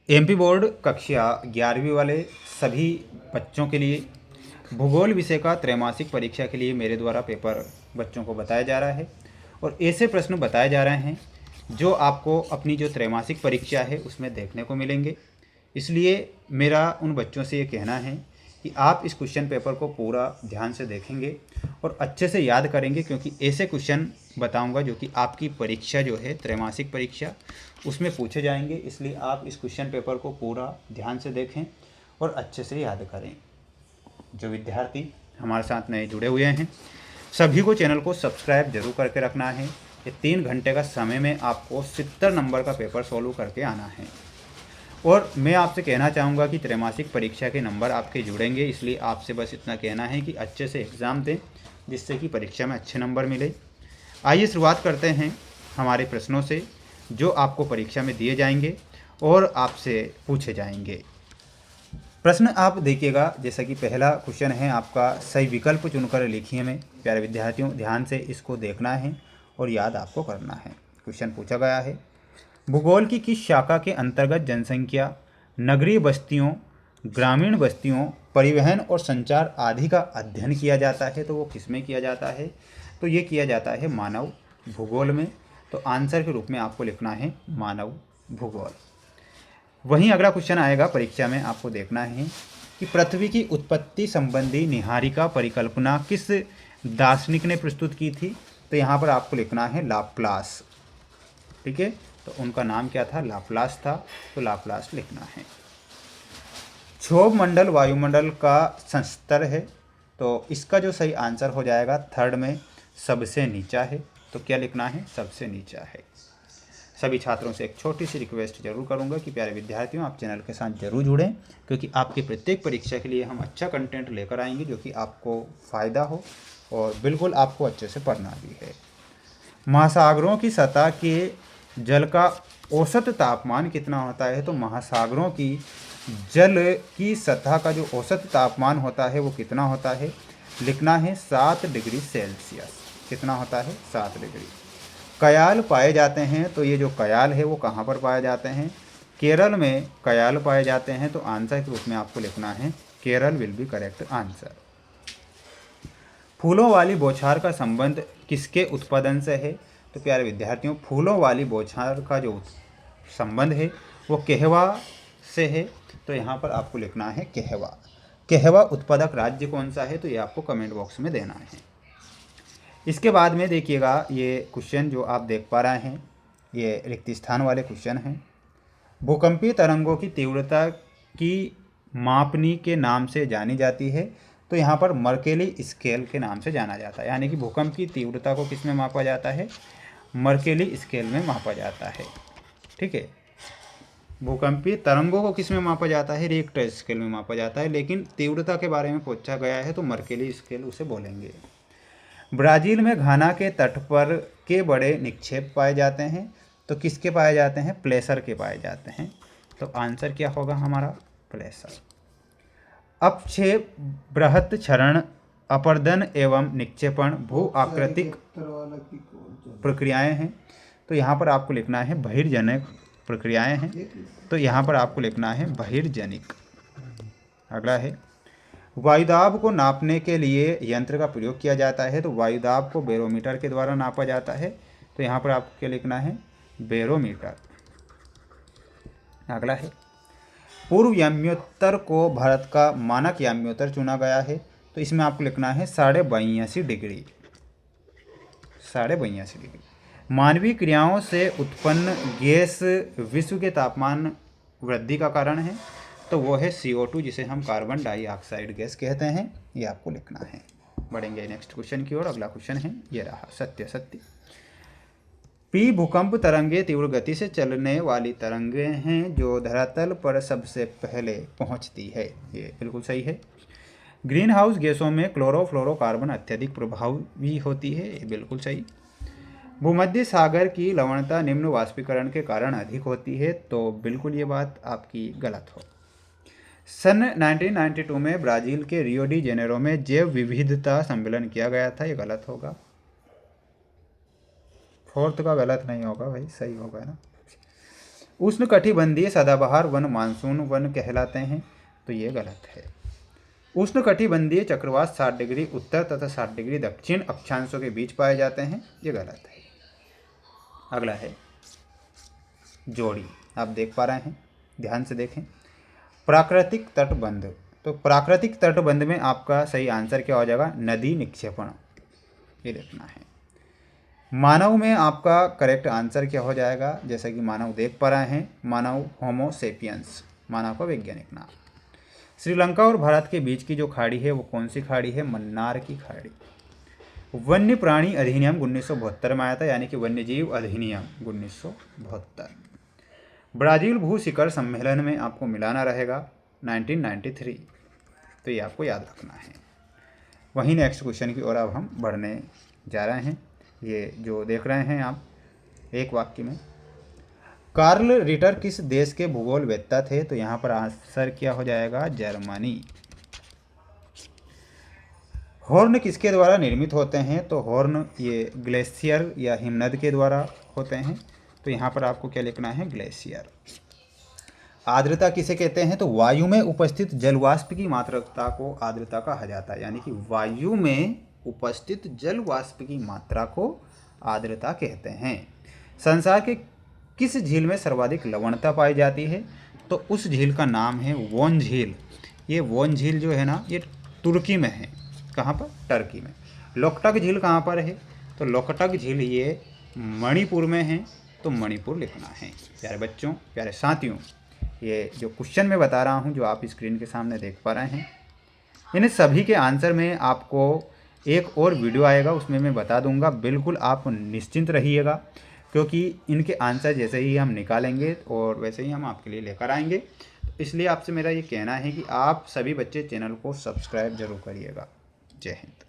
MP board कक्षा 11वीं वाले सभी बच्चों के लिए भूगोल विषय का त्रैमासिक परीक्षा के लिए मेरे द्वारा पेपर बच्चों को बताया जा रहा है और ऐसे प्रश्न बताए जा रहे हैं जो आपको अपनी जो त्रैमासिक परीक्षा है उसमें देखने को मिलेंगे। इसलिए मेरा उन बच्चों से ये कहना है कि आप इस क्वेश्चन पेपर को पूरा ध्यान से देखेंगे और अच्छे से याद करेंगे, क्योंकि ऐसे क्वेश्चन बताऊंगा जो कि आपकी परीक्षा जो है त्रैमासिक परीक्षा उसमें पूछे जाएंगे। इसलिए आप इस क्वेश्चन पेपर को पूरा ध्यान से देखें और अच्छे से याद करें। जो विद्यार्थी हमारे साथ नए जुड़े हुए हैं सभी को चैनल को सब्सक्राइब जरूर करके रखना है। ये 3 घंटे का समय में आपको 70 नंबर का पेपर सॉल्व करके आना है। और मैं आपसे कहना चाहूँगा कि त्रैमासिक परीक्षा के नंबर आपके जुड़ेंगे, इसलिए आपसे बस इतना कहना है कि अच्छे से एग्ज़ाम दें जिससे कि परीक्षा में अच्छे नंबर मिले। आइए शुरुआत करते हैं हमारे प्रश्नों से जो आपको परीक्षा में दिए जाएंगे और आपसे पूछे जाएंगे। प्रश्न आप देखिएगा, जैसा कि पहला क्वेश्चन है आपका, सही विकल्प चुनकर लिखिए में। प्यारे विद्यार्थियों ध्यान से इसको देखना है और याद आपको करना है। क्वेश्चन पूछा गया है, भूगोल की किस शाखा के अंतर्गत जनसंख्या, नगरीय बस्तियों, ग्रामीण बस्तियों, परिवहन और संचार आदि का अध्ययन किया जाता है? तो वो किस में किया जाता है? तो ये किया जाता है मानव भूगोल में। तो आंसर के रूप में आपको लिखना है मानव भूगोल। वहीं अगला क्वेश्चन आएगा परीक्षा में, आपको देखना है कि पृथ्वी की उत्पत्ति संबंधी निहारिका परिकल्पना किस दार्शनिक ने प्रस्तुत की थी? तो यहाँ पर आपको लिखना है लाप्लास। ठीक है, तो उनका नाम क्या था? लाप्लास था, तो लाप्लास लिखना है। क्षोभ मंडल वायुमंडल का संस्तर है, तो इसका जो सही आंसर हो जाएगा थर्ड में सबसे नीचा है। तो क्या लिखना है? सबसे नीचा है। सभी छात्रों से एक छोटी सी रिक्वेस्ट जरूर करूंगा कि प्यारे विद्यार्थियों आप चैनल के साथ जरूर जुड़ें, क्योंकि आपकी प्रत्येक परीक्षा के लिए हम अच्छा कंटेंट लेकर आएंगे जो कि आपको फ़ायदा हो और बिल्कुल आपको अच्छे से पढ़ना भी है। महासागरों की सतह के जल का औसत तापमान कितना होता है? तो महासागरों की जल की सतह का जो औसत तापमान होता है वो कितना होता है? लिखना है 7 डिग्री सेल्सियस। कितना होता है? 7 डिग्री। कयाल पाए जाते हैं, तो ये जो कयाल है वो कहाँ पर पाए जाते हैं? केरल में कयाल पाए जाते हैं। तो आंसर के रूप में आपको लिखना है Kerala will be correct answer. फूलों वाली बौछार का संबंध किसके उत्पादन से है? तो प्यारे विद्यार्थियों फूलों वाली बौछार का जो संबंध है वो कहवा से है। तो यहाँ पर आपको लिखना है कहवा। कहवा उत्पादक राज्य कौन सा है? तो ये आपको कमेंट बॉक्स में देना है। इसके बाद में देखिएगा ये क्वेश्चन जो आप देख पा रहे हैं ये रिक्त स्थान वाले क्वेश्चन हैं। भूकंपीय तरंगों की तीव्रता की मापनी के नाम से जानी जाती है। तो यहाँ पर मर्केली स्केल के नाम से जाना जाता है, यानी कि भूकंप की तीव्रता को किस में मापा जाता है? मर्केली स्केल में मापा जाता है। ठीक है, भूकंपीय तरंगों को किस में मापा जाता है? रिक्टर स्केल में मापा जाता है, लेकिन तीव्रता के बारे में पूछा गया है तो मर्केली स्केल उसे बोलेंगे। ब्राज़ील में घाना के तट पर के बड़े निक्षेप पाए जाते हैं। तो किसके पाए जाते हैं? प्लेसर के पाए जाते हैं। तो आंसर क्या होगा हमारा? प्लेसर। अपक्षेप, बृहत क्षरण, अपर्दन एवं निक्षेपण भू आकृतिक प्रक्रियाएं हैं। तो यहाँ पर आपको लिखना है बहिर्जनिक प्रक्रियाएं हैं। तो यहाँ पर आपको लिखना है बहिर्जनिक। अगला है, वायुदाब को नापने के लिए यंत्र का प्रयोग किया जाता है। तो वायुदाब को बैरोमीटर के द्वारा नापा जाता है। तो यहाँ पर आपको क्या लिखना है? बैरोमीटर। अगला है, पूर्व याम्योत्तर को भारत का मानक याम्योत्तर चुना गया है। तो इसमें आपको लिखना है 82.5 डिग्री। 82.5 डिग्री। मानवीय क्रियाओं से उत्पन्न गैस विश्व के तापमान वृद्धि का कारण है। तो वो है CO2, जिसे हम कार्बन डाइऑक्साइड गैस कहते हैं। ये आपको लिखना है। बढ़ेंगे नेक्स्ट क्वेश्चन की ओर। अगला क्वेश्चन है ये रहा, सत्य सत्य। पी भूकंप तरंगे तीव्र गति से चलने वाली तरंगें हैं जो धरातल पर सबसे पहले पहुंचती है। ये बिल्कुल सही है। ग्रीन हाउस गैसों में क्लोरोफ्लोरोकार्बन अत्यधिक प्रभावी होती है। ये बिल्कुल सही। भूमध्य सागर की लवणता निम्न वाष्पीकरण के कारण अधिक होती है। तो बिल्कुल ये बात आपकी गलत हो। सन 1992 में ब्राज़ील के रियो डी जेनेरो में जैव विविधता सम्मेलन किया गया था। ये गलत होगा। फोर्थ का गलत नहीं होगा भाई, सही होगा ना। उष्णकटिबंधीय सदाबहार वन मानसून वन कहलाते हैं, तो ये गलत है। उष्णकटिबंधीय चक्रवात 60 डिग्री उत्तर तथा 60 डिग्री दक्षिण अक्षांशों के बीच पाए जाते हैं, ये गलत है। अगला है जोड़ी, आप देख पा रहे हैं, ध्यान से देखें। प्राकृतिक तटबंध, तो प्राकृतिक तटबंध में आपका सही आंसर क्या हो जाएगा? नदी निक्षेपण, ये देखना है। मानव में आपका करेक्ट आंसर क्या हो जाएगा? जैसा कि मानव देख पा रहे हैं, मानव होमो सेपियंस, मानव का वैज्ञानिक नाम। श्रीलंका और भारत के बीच की जो खाड़ी है वो कौन सी खाड़ी है? मन्नार की खाड़ी। वन्य प्राणी अधिनियम 1972 में आया था, यानी कि वन्यजीव अधिनियम 1972। ब्राज़ील भू शिखर सम्मेलन में आपको मिलाना रहेगा 1993, तो ये आपको याद रखना है। वहीं नेक्स्ट क्वेश्चन की ओर अब हम बढ़ने जा रहे हैं। ये जो देख रहे हैं आप, एक वाक्य में कार्ल रिटर किस देश के भूगोलवेत्ता थे? तो यहाँ पर आंसर क्या हो जाएगा? जर्मनी। हॉर्न किसके द्वारा निर्मित होते हैं? तो हॉर्न ये ग्लेशियर या हिमनद के द्वारा होते हैं, तो यहाँ पर आपको क्या लिखना है? ग्लेशियर। आर्द्रता किसे कहते हैं? तो वायु में उपस्थित जलवाष्प की मात्रा को आर्द्रता कहा जाता है, यानी कि वायु में उपस्थित जलवाष्प की मात्रा को आर्द्रता कहते हैं। संसार के किस झील में सर्वाधिक लवणता पाई जाती है? तो उस झील का नाम है वोन झील। ये वोन झील जो है ना, ये तुर्की में है। कहाँ पर? टर्की में। लोकटक झील कहाँ पर है? तो लोकटक झील ये मणिपुर में है, तो मणिपुर लिखना है। प्यारे बच्चों, प्यारे साथियों, ये जो क्वेश्चन मैं बता रहा हूँ, जो आप स्क्रीन के सामने देख पा रहे हैं, इन सभी के आंसर में आपको एक और वीडियो आएगा, उसमें मैं बता दूंगा। बिल्कुल आप निश्चिंत रहिएगा, क्योंकि इनके आंसर जैसे ही हम निकालेंगे और वैसे ही हम आपके लिए लेकर आएंगे। इसलिए आपसे मेरा ये कहना है कि आप सभी बच्चे चैनल को सब्सक्राइब जरूर करिएगा। जय हिंद।